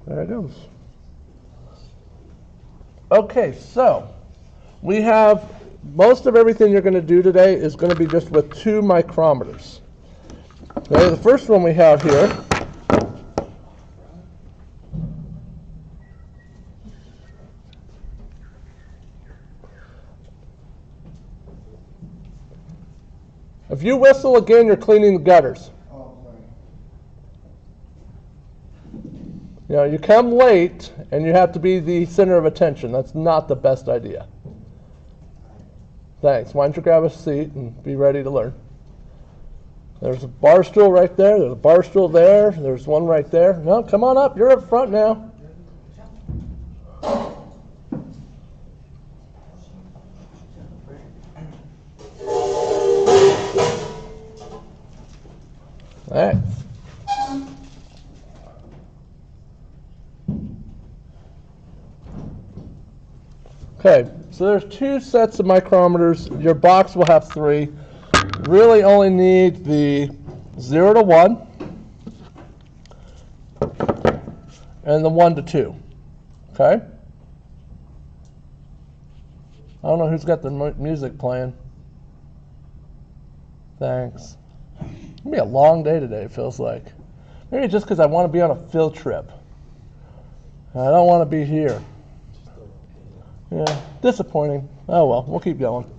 There it goes. Okay, so we have most of everything you're going to do today is going to be just with 2 micrometers. Okay, the first one we have here if you whistle again, you're cleaning the gutters. You know, you come late and you have to be the center of attention. That's not the best idea. Thanks. Why don't you grab a seat and be ready to learn. There's a bar stool right there. There's a bar stool there. There's one right there. No, come on up. You're up front now. All right. Okay, so there's 2 sets of micrometers. Your box will have 3. Really only need the 0 to 1 and the 1 to 2. Okay? I don't know who's got the music playing. Thanks. It's going to be a long day today, it feels like. Maybe just because I want to be on a field trip. I don't want to be here. Yeah, disappointing. Oh well, we'll keep going.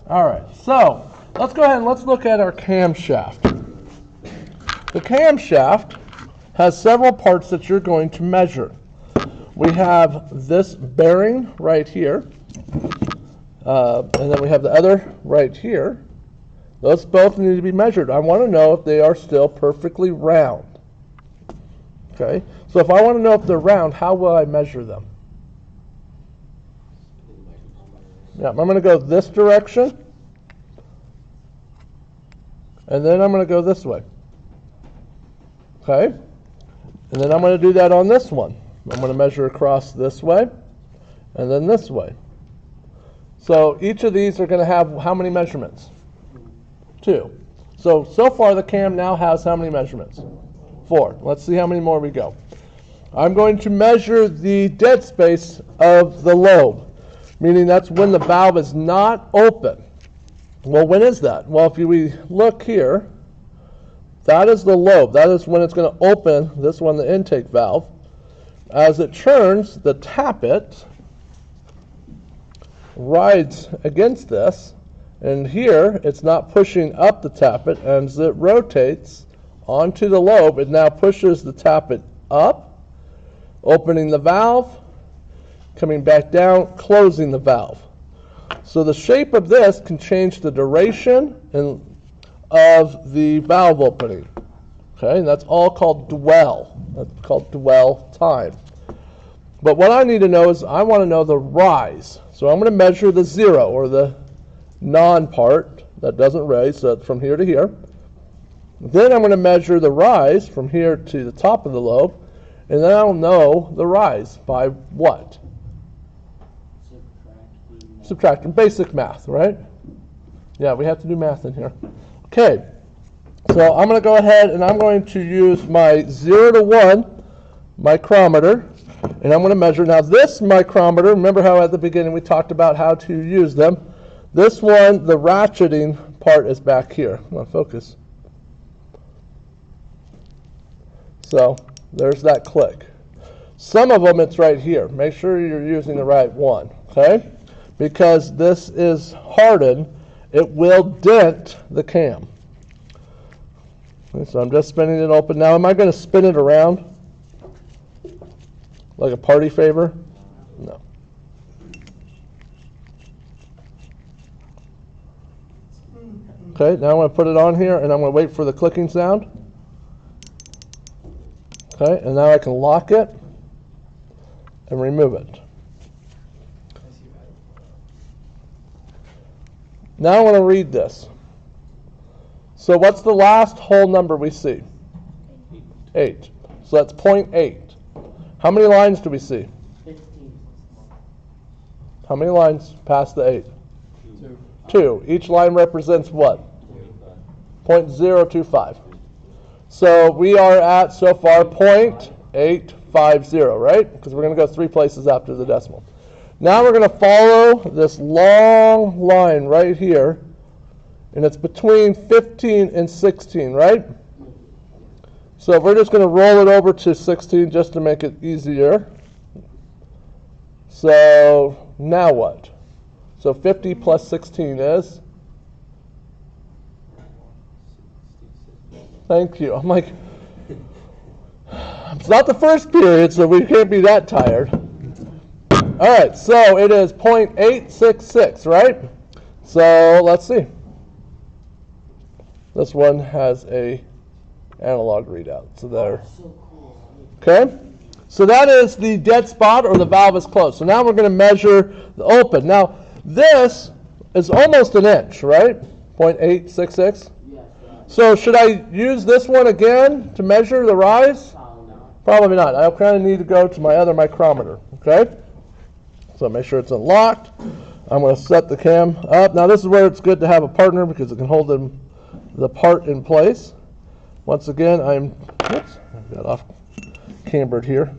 All right, so let's go ahead and let's look at our camshaft. The camshaft has several parts that you're going to measure. We have this bearing right here, and then we have the other right here. Those both need to be measured. I want to know if they are still perfectly round. Okay, so if I want to know if they're round, how will I measure them? Yeah, I'm going to go this direction, and then I'm going to go this way. Okay? And then I'm going to do that on this one. I'm going to measure across this way, and then this way. So each of these are going to have how many measurements? 2. So far the cam now has how many measurements? 4. Let's see how many more we go. I'm going to measure the dead space of the lobe, meaning that's when the valve is not open. Well, when is that? Well, if we look here, that is the lobe. That is when it's going to open, this one, the intake valve. As it turns, the tappet rides against this, and here it's not pushing up the tappet, and as it rotates onto the lobe, it now pushes the tappet up, opening the valve, coming back down, closing the valve. So the shape of this can change the duration of the valve opening. Okay, and that's all called dwell. That's called dwell time. But what I need to know is I want to know the rise. So I'm going to measure the 0, or the non-part that doesn't raise, so from here to here. Then I'm going to measure the rise from here to the top of the lobe, and then I'll know the rise by what? Subtracting. Basic math, right? Yeah, we have to do math in here. Okay, so I'm going to go ahead and I'm going to use my 0 to 1 micrometer, and I'm going to measure. Now this micrometer, remember how at the beginning we talked about how to use them. This one, the ratcheting part is back here. Come on, focus. So there's that click. Some of them it's right here. Make sure you're using the right one, okay? Because this is hardened, it will dent the cam. Okay, so I'm just spinning it open. Now, am I going to spin it around like a party favor? No. Okay, now I'm going to put it on here, and I'm going to wait for the clicking sound. Okay, and now I can lock it and remove it. Now I want to read this. So what's the last whole number we see? 8. So that's 0.8. How many lines do we see? 15. How many lines past the 8? 2. 2. Each line represents what? 0.025. So we are at, so far, 0.85. .50, right? Because we're going to go 3 places after the decimal. Now we're going to follow this long line right here, and it's between 15 and 16, right? So we're just going to roll it over to 16 just to make it easier. So now what? So 50 plus 16 is? Thank you. I'm like, it's not the first period, so we can't be that tired. All right, so it is 0.866, right? So let's see. This one has a analog readout. So there. Okay? So that is the dead spot, or the valve is closed. So now we're going to measure the open. Now, this is almost an inch, right? 0.866. So should I use this one again to measure the rise? Probably not. I kind of need to go to my other micrometer. Okay? So make sure it's unlocked. I'm going to set the cam up. Now this is where it's good to have a partner because it can hold the part in place. Once again, I've got off cambered here.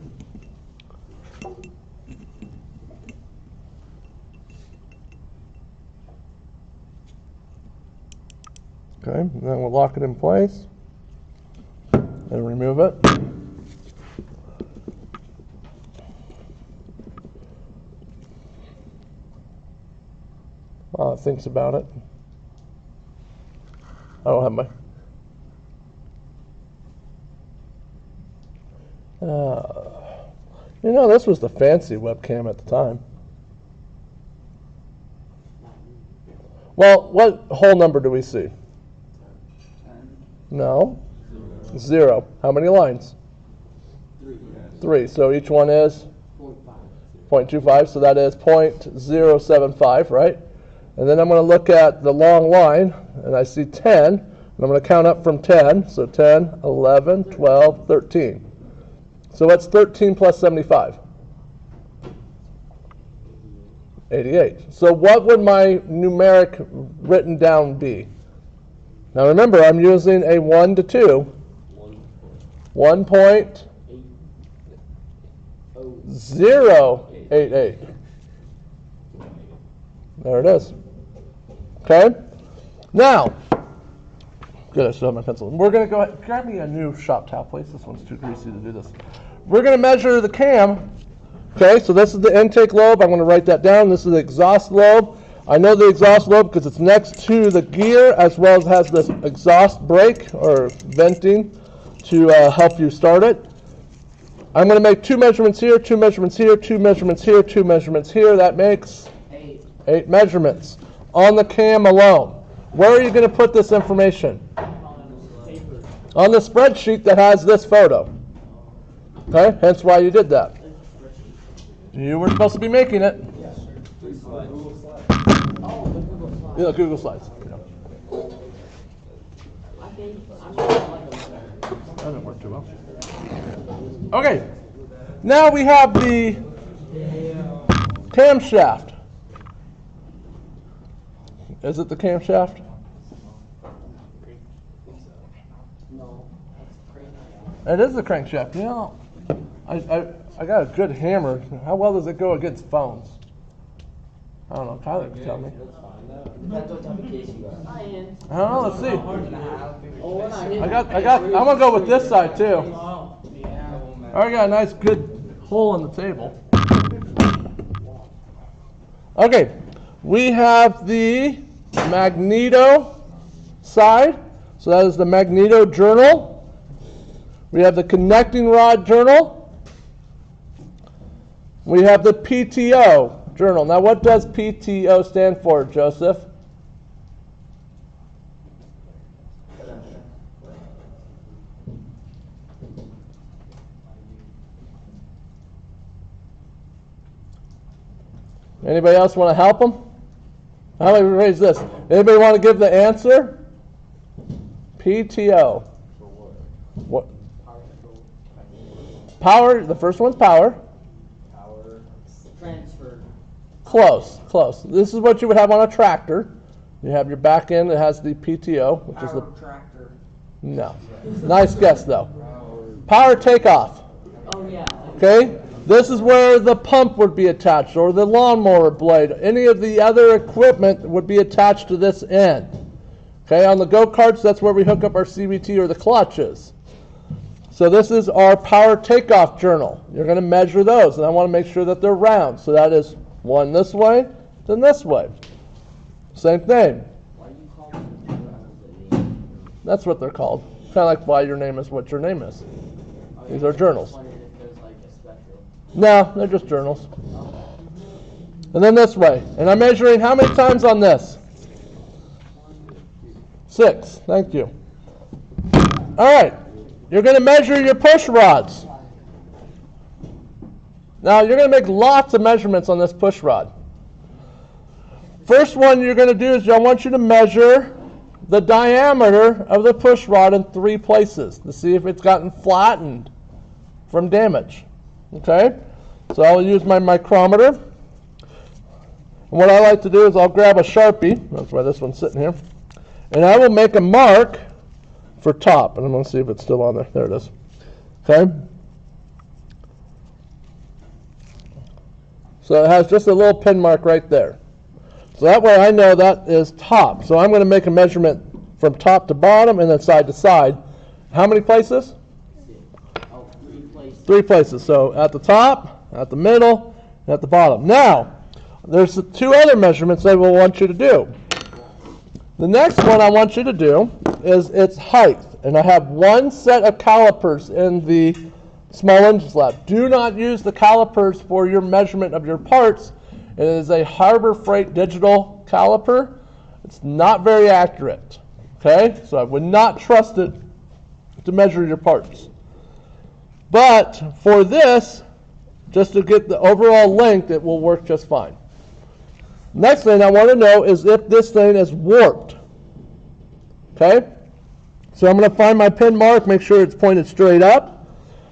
Okay, and then we'll lock it in place and remove it. While it thinks about it. I don't have my... this was the fancy webcam at the time. Well, what whole number do we see? 10. No. 0. How many lines? 3. So each one is 0.25. So that is 0.075, right? And then I'm going to look at the long line, and I see 10. And I'm going to count up from 10. So 10, 11, 12, 13. So what's 13 plus 75? 88. So what would my numeric written down be? Now remember, I'm using a 1 to 2. 1.088. There it is. Okay? Now, good, I still have my pencil. We're going to go ahead. Grab me a new shop towel, please. This one's too greasy to do this. We're going to measure the cam. Okay, so this is the intake lobe. I'm going to write that down. This is the exhaust lobe. I know the exhaust lobe because it's next to the gear, as well as has this exhaust brake or venting to help you start it. I'm going to make 2 measurements here, 2 measurements here, 2 measurements here, 2 measurements here. That makes 8 measurements on the cam alone. Where are you going to put this information? On the spreadsheet that has this photo. Okay, hence why you did that. You were supposed to be making it. Yes, sir. Google Slides. Oh, the Google Slides. Yeah, Google Slides. I think I'm going to like them. That didn't work too well. Okay, now we have the camshaft. Is it the camshaft? No, that's crazy. It is the crankshaft. You know, I got a good hammer. How well does it go against phones? I don't know. Tyler can tell me. That's what type of case you got. I am. I don't know. Let's see. Oh, we're not hitting. I'm gonna go with this side too. Oh, yeah. I got a nice good hole in the table. Okay, we have the magneto side. So that is the magneto journal. We have the connecting rod journal. We have the PTO journal. Now what does PTO stand for, Joseph? Anybody else want to help them? How do we raise this? Anybody want to give the answer? PTO. What? Power. The first one's power. Transfer. Close, close. This is what you would have on a tractor. You have your back end that has the PTO, which is the... tractor. No. Nice guess, though. Power takeoff. Oh, yeah. Okay? This is where the pump would be attached, or the lawnmower blade. Any of the other equipment would be attached to this end. Okay, on the go-karts, that's where we hook up our CVT or the clutches. So this is our power takeoff journal. You're going to measure those, and I want to make sure that they're round. So that is one this way, then this way. Same thing. Why do you call them? That's what they're called. Kind of like why your name is what your name is. These are journals. I wondered if there's like a special. No, they're just journals. And then this way. And I'm measuring how many times on this? 6. Thank you. All right. You're going to measure your push rods. Now, you're going to make lots of measurements on this push rod. First one you're going to do is I want you to measure the diameter of the push rod in 3 places to see if it's gotten flattened from damage. Okay? So I'll use my micrometer. And what I like to do is I'll grab a Sharpie. That's why this one's sitting here. And I will make a mark for top. And I'm going to see if it's still on there. There it is. Okay? So it has just a little pin mark right there. So that way I know that is top. So I'm going to make a measurement from top to bottom and then side to side. How many places? 3 places. 3 places. So at the top, at the middle, and at the bottom. Now, there's 2 other measurements I will want you to do. The next one I want you to do is its height. And I have 1 set of calipers in the small engines lab. Do not use the calipers for your measurement of your parts. It is a Harbor Freight digital caliper. It's not very accurate. Okay? So I would not trust it to measure your parts. But for this, just to get the overall length, it will work just fine. Next thing I want to know is if this thing is warped. Okay? So I'm going to find my pin mark, make sure it's pointed straight up.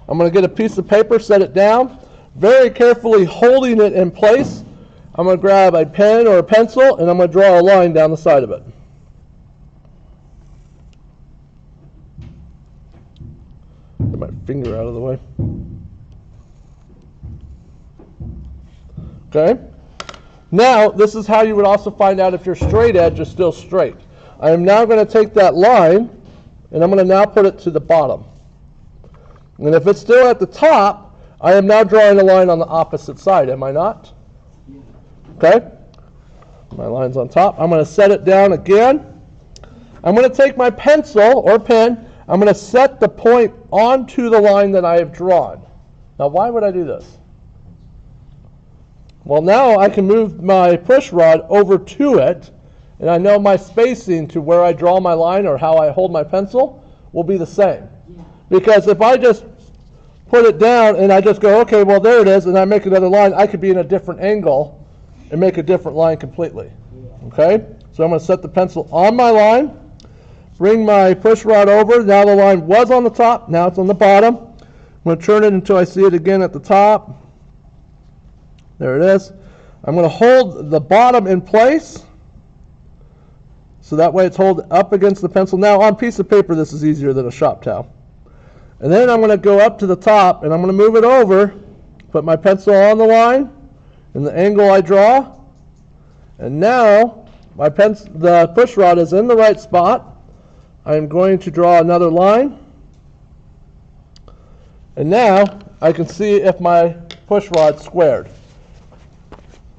I'm going to get a piece of paper, set it down, very carefully holding it in place. I'm going to grab a pen or a pencil, and I'm going to draw a line down the side of it. Get my finger out of the way. Okay? Now, this is how you would also find out if your straight edge is still straight. I am now going to take that line, and I'm going to now put it to the bottom. And if it's still at the top, I am now drawing a line on the opposite side, am I not? Okay? My line's on top. I'm going to set it down again. I'm going to take my pencil or pen. I'm going to set the point onto the line that I have drawn. Now, why would I do this? Well, now I can move my push rod over to it, and I know my spacing to where I draw my line or how I hold my pencil will be the same. Because if I just put it down and I just go, okay, well, there it is, and I make another line, I could be in a different angle and make a different line completely. Okay? So I'm going to set the pencil on my line, bring my push rod over. Now the line was on the top, now it's on the bottom. I'm going to turn it until I see it again at the top. There it is. I'm going to hold the bottom in place, so that way it's held up against the pencil. Now on a piece of paper, this is easier than a shop towel. And then I'm going to go up to the top, and I'm going to move it over, put my pencil on the line, in the angle I draw, and now the push rod is in the right spot. I'm going to draw another line, and now I can see if my push rod's squared.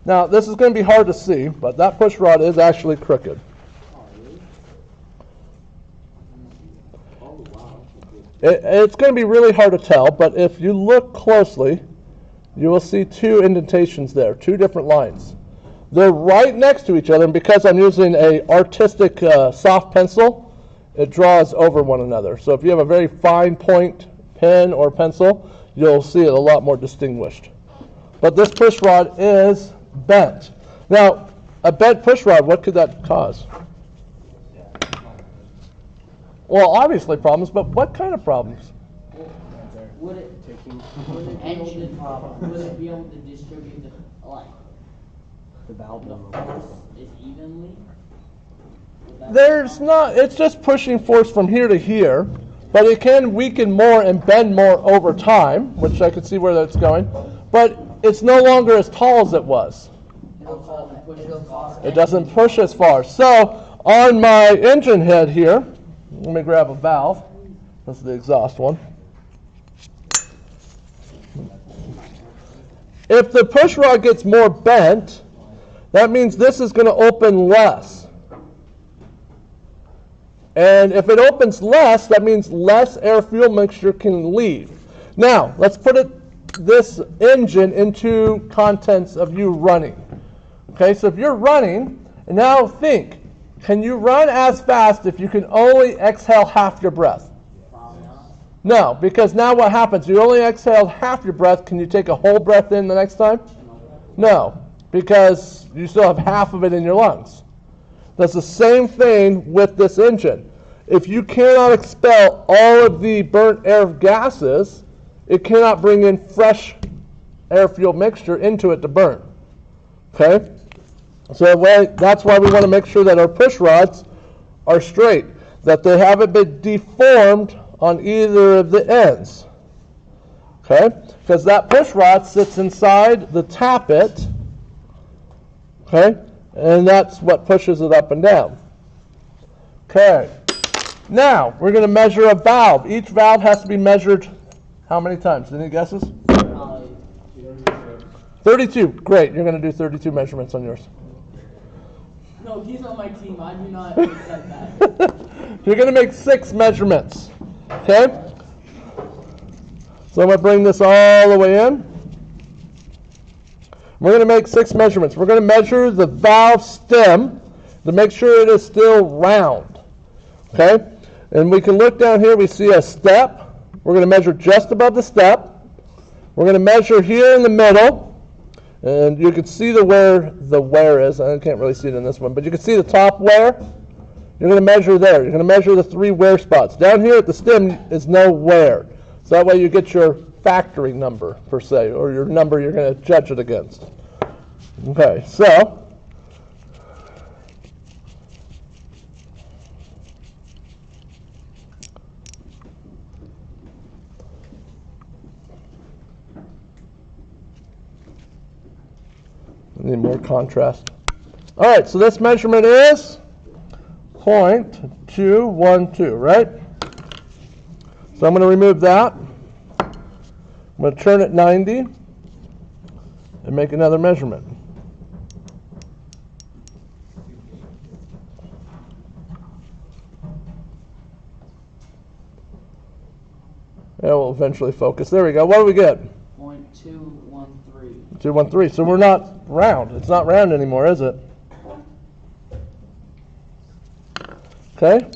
Now, this is going to be hard to see, but that push rod is actually crooked. It's going to be really hard to tell, but if you look closely, you will see 2 indentations there, 2 different lines. They're right next to each other, and because I'm using an artistic soft pencil, it draws over one another. So if you have a very fine point pen or pencil, you'll see it a lot more distinguished. But this push rod is bent. Now, a bent push rod, what could that cause? Well, obviously problems, but what kind of problems? Would it engine problem? Would it be able to distribute the force as evenly? There's not. It's just pushing force from here to here. but it can weaken more and bend more over time, which I could see where that's going. But it's no longer as tall as it was. It doesn't push as far. So on my engine head here, let me grab a valve. This is the exhaust one. If the push rod gets more bent, that means this is going to open less. And if it opens less, that means less air-fuel mixture can leave. Now, let's put this engine into contents of you running. Okay, so if you're running, and now think, can you run as fast if you can only exhale half your breath? No, because now what happens? You only exhaled half your breath. Can you take a whole breath in the next time? No, because you still have half of it in your lungs. That's the same thing with this engine. If you cannot expel all of the burnt air gases, it cannot bring in fresh air-fuel mixture into it to burn. Okay? So that's why we want to make sure that our push rods are straight, that they haven't been deformed on either of the ends. Okay? Because that push rod sits inside the tappet. Okay? And that's what pushes it up and down. Okay. Now, we're going to measure a valve. Each valve has to be measured how many times? Any guesses? 32. Great. You're going to do 32 measurements on yours. No, he's on my team. I do not accept that. You're going to make 6 measurements. Okay? So I'm going to bring this all the way in. We're going to make 6 measurements. We're going to measure the valve stem to make sure it is still round. Okay? And we can look down here. We see a step. We're going to measure just above the step. We're going to measure here in the middle. And you can see the wear is. I can't really see it in this one, but you can see the top wear. You're going to measure there. You're going to measure the 3 wear spots. Down here at the stem is no wear. So that way you get your factory number, per se, or your number you're going to judge it against. Okay, so I need more contrast. All right, so this measurement is 0.212, right? So I'm going to remove that. I'm going to turn it 90 and make another measurement. Yeah, we'll eventually focus. There we go. What do we get? 0.213. 213. So we're not round. It's not round anymore, is it? Okay.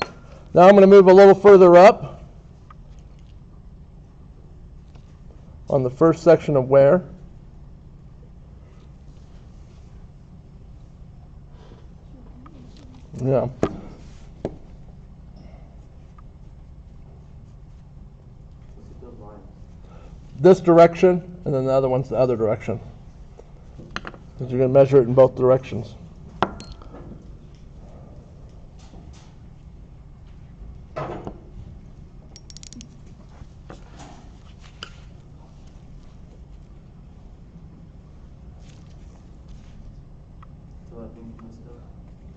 Now I'm going to move a little further up on the first section of wear. Yeah. This direction, and then the other one's the other direction. Because you're going to measure it in both directions.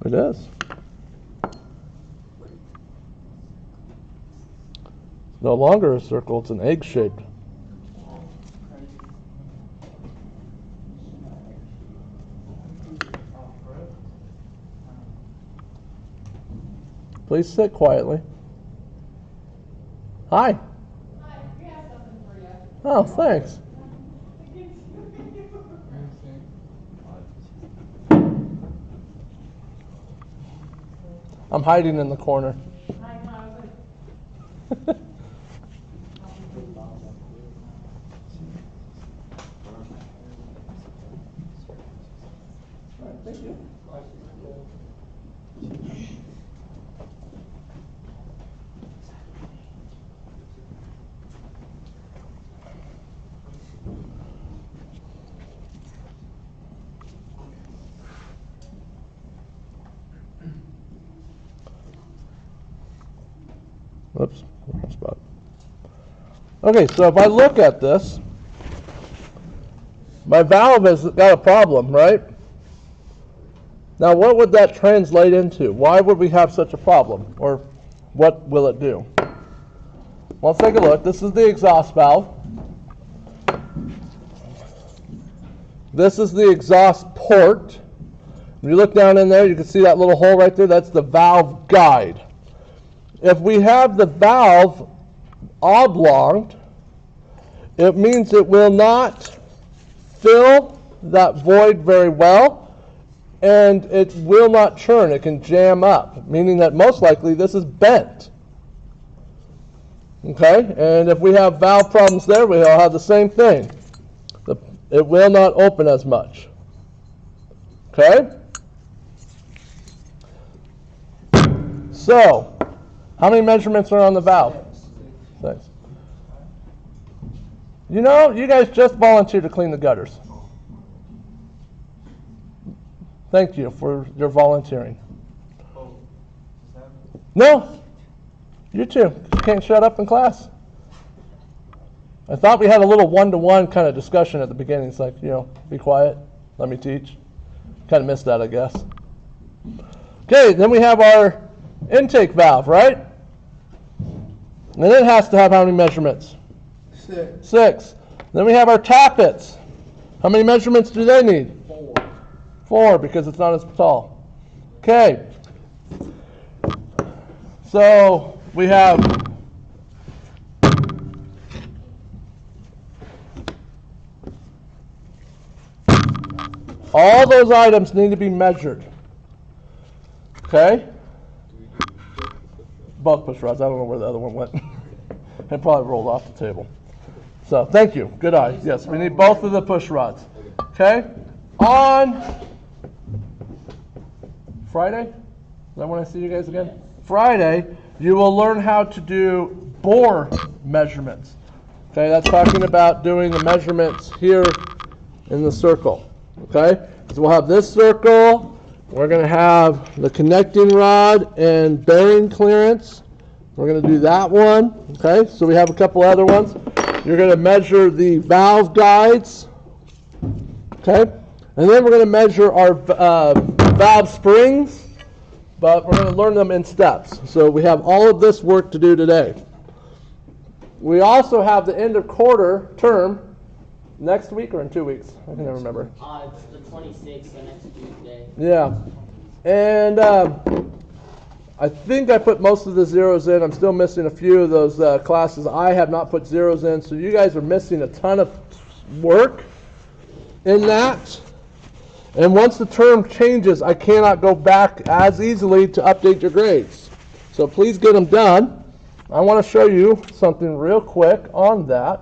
It is. It's no longer a circle, it's an egg shaped. Please sit quietly. Hi. Hi, we have something for you. Oh, thanks. I'm hiding in the corner. I know. Thank you. Oops, wrong spot. Okay, so if I look at this, my valve has got a problem, right? Now, what would that translate into? Why would we have such a problem? Or what will it do? Well, let's take a look. This is the exhaust valve. This is the exhaust port. When you look down in there, you can see that little hole right there. That's the valve guide. If we have the valve oblonged, it means it will not fill that void very well, and it will not churn. It can jam up, meaning that most likely this is bent. Okay, and if we have valve problems there, we'll have the same thing. It will not open as much. Okay? So, how many measurements are on the valve? 6. You know, you guys just volunteered to clean the gutters. Thank you for your volunteering. No, you too. You can't shut up in class. I thought we had a little one-to-one kind of discussion at the beginning. It's like, be quiet, let me teach. Kind of missed that, I guess. Okay, then we have our intake valve, right? And it has to have how many measurements? 6. Then we have our tappets. How many measurements do they need? 4, because it's not as tall. Okay. So we have all those items need to be measured. Okay? Both push rods. I don't know where the other one went. It probably rolled off the table. So thank you. Good eye. Yes, we need both of the push rods. Okay? On Friday? Is that when I see you guys again? Friday, you will learn how to do bore measurements. Okay, that's talking about doing the measurements here in the circle. Okay? So we'll have this circle. We're going to have the connecting rod and bearing clearance. We're going to do that one. Okay, so we have a couple other ones. You're going to measure the valve guides. Okay, and then we're going to measure our valve springs, but we're going to learn them in steps. So we have all of this work to do today. We also have the end of quarter term next week or in 2 weeks. I can never remember. It's the 26th, so next Tuesday. Yeah, and I think I put most of the zeros in. I'm still missing a few of those classes. I have not put zeros in, so you guys are missing a ton of work in that. And once the term changes, I cannot go back as easily to update your grades. So please get them done. I want to show you something real quick on that.